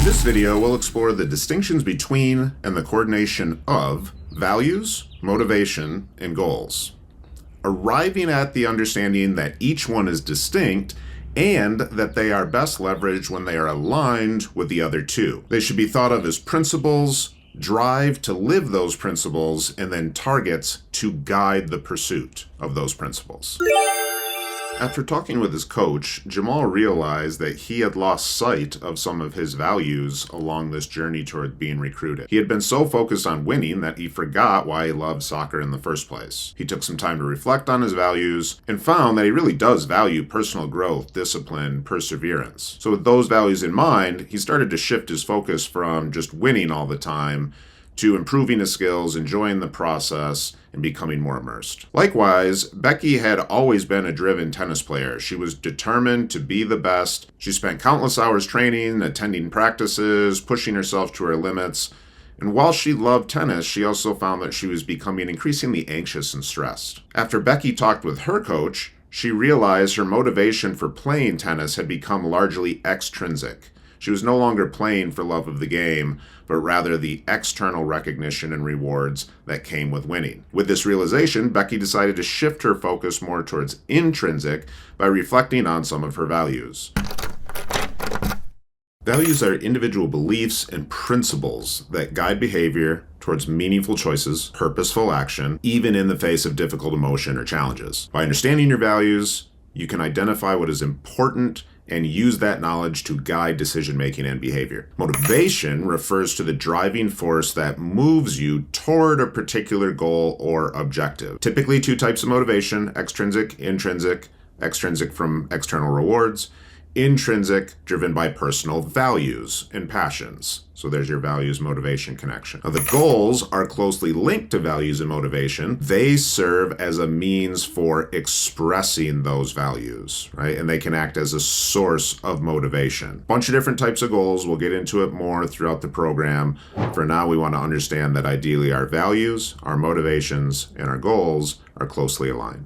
In this video, we'll explore the distinctions between and the coordination of values, motivation, and goals, arriving at the understanding that each one is distinct and that they are best leveraged when they are aligned with the other two. They should be thought of as principles, drive to live those principles, and then targets to guide the pursuit of those principles. After talking with his coach, Jamal realized that he had lost sight of some of his values along this journey toward being recruited. He had been so focused on winning that he forgot why he loved soccer in the first place. He took some time to reflect on his values and found that he really does value personal growth, discipline, perseverance. So with those values in mind, he started to shift his focus from just winning all the time to improving his skills, enjoying the process, and becoming more immersed. Likewise, Becky had always been a driven tennis player. She was determined to be the best. She spent countless hours training, attending practices, pushing herself to her limits. And while she loved tennis, she also found that she was becoming increasingly anxious and stressed. After Becky talked with her coach, she realized her motivation for playing tennis had become largely extrinsic. She was no longer playing for love of the game, but rather the external recognition and rewards that came with winning. With this realization, Becky decided to shift her focus more towards intrinsic by reflecting on some of her values. Values are individual beliefs and principles that guide behavior towards meaningful choices, purposeful action, even in the face of difficult emotion or challenges. By understanding your values, you can identify what is important and use that knowledge to guide decision-making and behavior. Motivation refers to the driving force that moves you toward a particular goal or objective. Typically two types of motivation: extrinsic, intrinsic. Extrinsic from external rewards, intrinsic, driven by personal values and passions. So there's your values motivation connection. Now, the goals are closely linked to values and motivation. They serve as a means for expressing those values, right? And they can act as a source of motivation. Bunch of different types of goals. We'll get into it more throughout the program. For now, we want to understand that ideally our values, our motivations, and our goals are closely aligned.